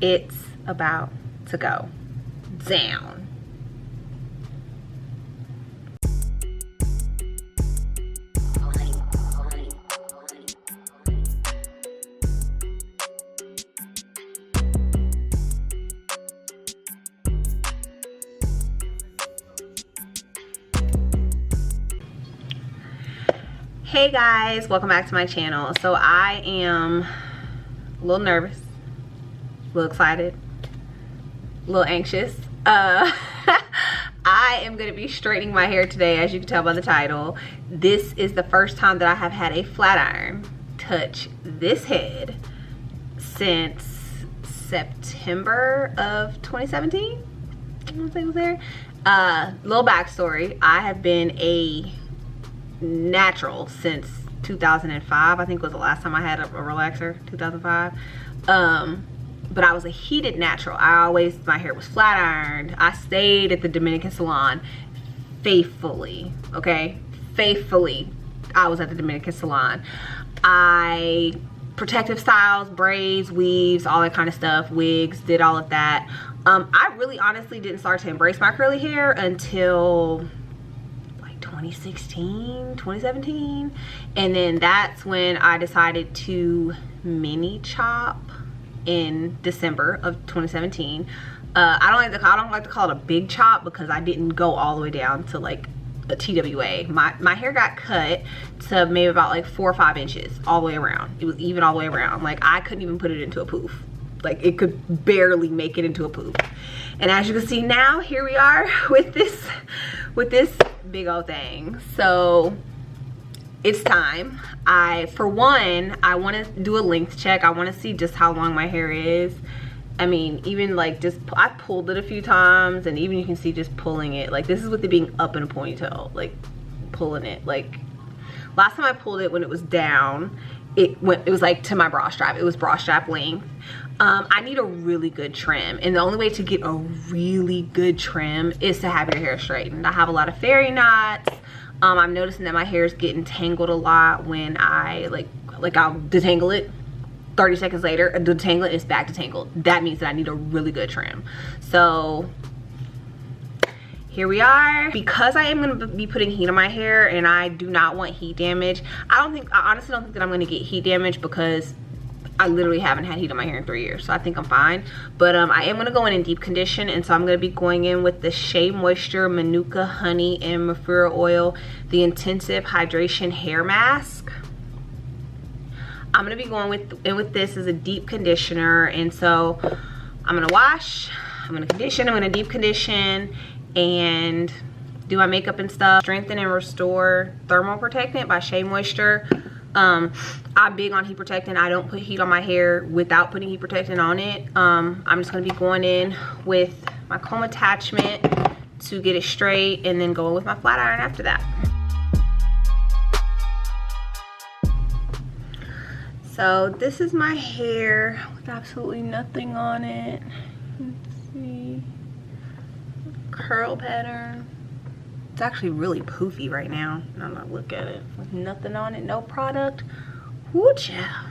It's about to go down. Hey guys, welcome back to my channel. So I am a little nervous, a little excited, a little anxious. I am going to be straightening my hair today, as you can tell by the title. This is the first time that I have had a flat iron touch this head since September of 2017. I want to say it was there. Little backstory, I have been a natural since 2005. I think was the last time I had a relaxer, 2005. But I was a heated natural. My hair was flat ironed. I stayed at the Dominican salon faithfully, okay? Faithfully, I was at the Dominican salon. Protective styles, braids, weaves, all that kind of stuff, wigs, did all of that. I really honestly didn't start to embrace my curly hair until 2016, 2017, and then that's when I decided to mini chop in December of 2017. I don't like to call it a big chop because I didn't go all the way down to like a TWA. My hair got cut to maybe about like 4 or 5 inches all the way around. It was even all the way around. Like I couldn't even put it into a poof. Like it could barely make it into a poof. And as you can see now, here we are with this big old thing. So it's time. For one, I want to do a length check. I want to see just how long my hair is. I mean, even like I pulled it a few times, and even you can see just pulling it. Like this is with it being up in a ponytail, like pulling it. Like last time I pulled it when it was down, it was like to my bra strap. It was bra strap length. I need a really good trim, and the only way to get a really good trim is to have your hair straightened. I have a lot of fairy knots. I'm noticing that my hair is getting tangled a lot when I I'll detangle it. 30 seconds later, detangle it, it's back detangled. That means that I need a really good trim. So here we are. Because I am going to be putting heat on my hair and I do not want heat damage. I honestly don't think that I'm going to get heat damage because I literally haven't had heat on my hair in 3 years, so I think I'm fine. But I am gonna go in and deep condition, and so I'm gonna be going in with the Shea Moisture Manuka Honey and Mafura Oil, the Intensive Hydration Hair Mask. I'm gonna be going with this as a deep conditioner, and so I'm gonna wash, I'm gonna condition, I'm gonna deep condition, and do my makeup and stuff. Strengthen and Restore Thermal Protectant by Shea Moisture. I'm big on heat protectant. I don't put heat on my hair without putting heat protectant on it. I'm just going to be going in with my comb attachment to get it straight, and then going with my flat iron after that. So this is my hair with absolutely nothing on it. Let's see. Curl pattern. It's actually really poofy right now. I'm gonna look at it with nothing on it, no product. Woo child.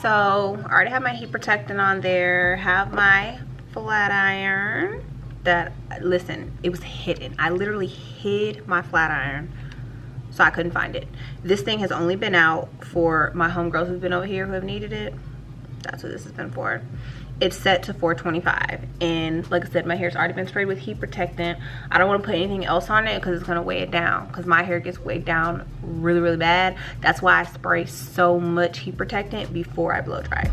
So I already have my heat protectant on there, have my flat iron that, listen, it was hidden. I literally hid my flat iron so I couldn't find it. This thing has only been out for my homegirls who've been over here who have needed it. That's what this has been for. It's set to 425, and like I said, my hair's already been sprayed with heat protectant. I don't want to put anything else on it because it's going to weigh it down, because my hair gets weighed down really bad. That's why I spray so much heat protectant before I blow dry.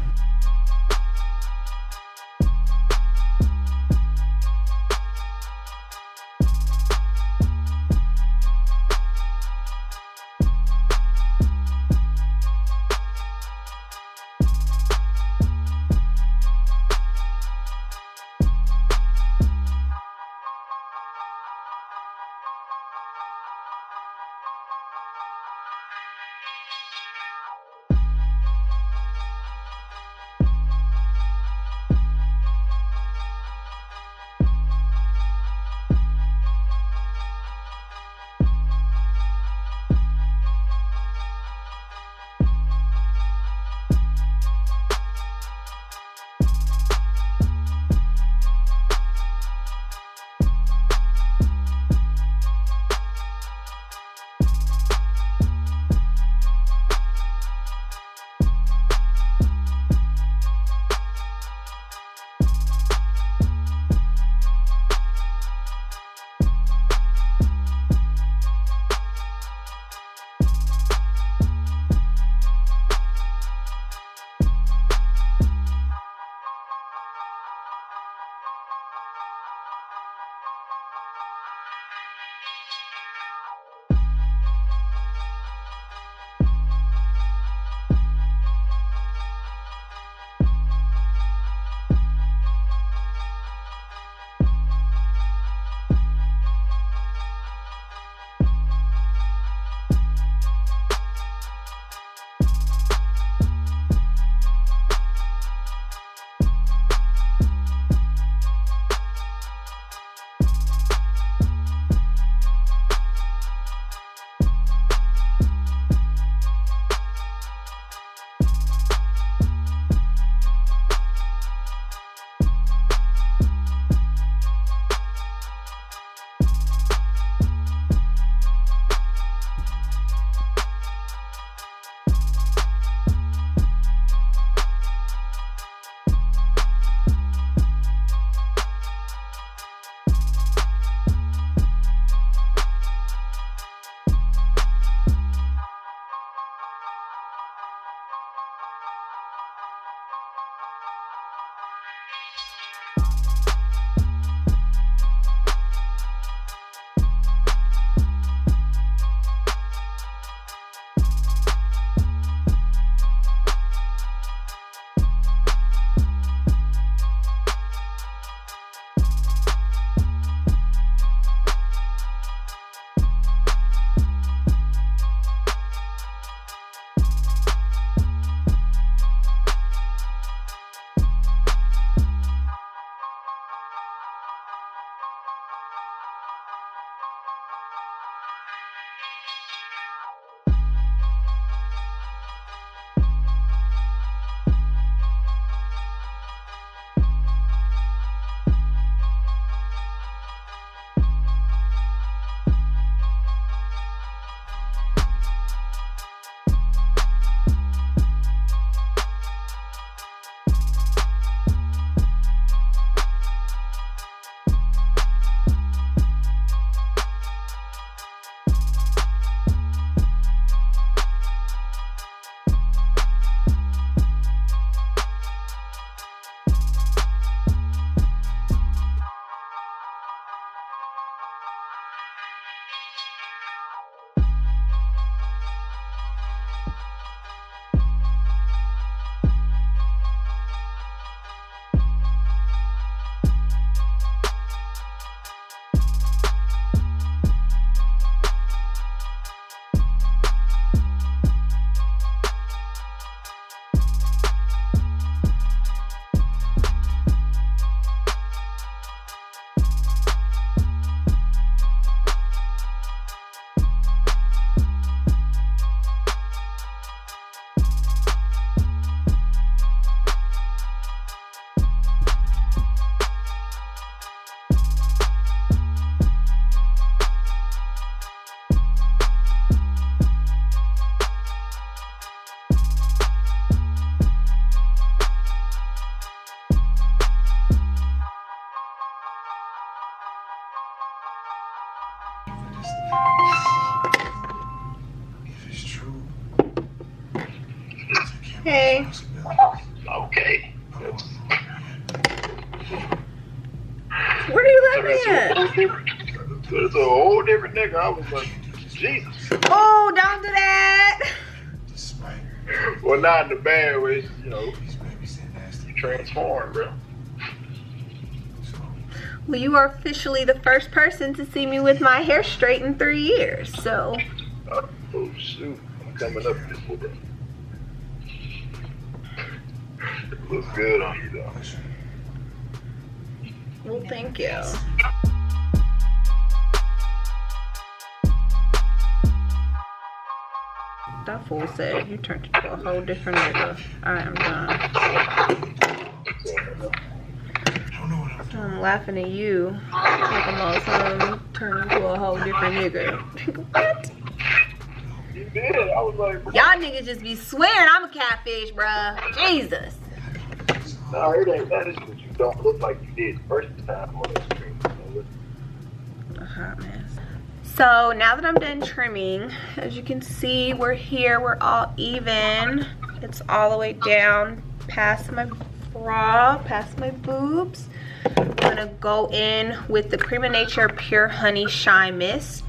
If it's true, Hey. Okay. What are you laughing at? It's a whole different nigga. I was like, Jesus. Oh, don't do that. Well, not in the bad way. You know, you transform, bro. Well, you are officially the first person to see me with my hair straight in 3 years, so. Oh, shoot. I'm coming up this way. It looks good on you, though. Well, thank you. That fool said you turned into a whole different nigga. I am done. I'm laughing at you like I'm all sudden turned into a whole different nigga. What? You did. I was like, Y'all niggas just be swearing I'm a catfish, bruh. Jesus. no, it ain't that. It's what you don't look like you did the first time on the screen. A hot mess. So now that I'm done trimming, as you can see, we're here. We're all even. It's all the way down past my bra, past my boobs. I'm gonna go in with the Prima Nature Pure Honey Shine Mist.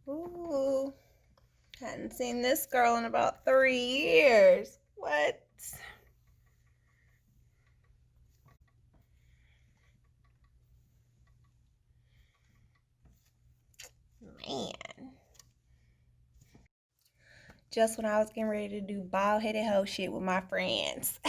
Ooh, hadn't seen this girl in about 3 years. What? Man. Just when I was getting ready to do bald-headed hoe shit with my friends.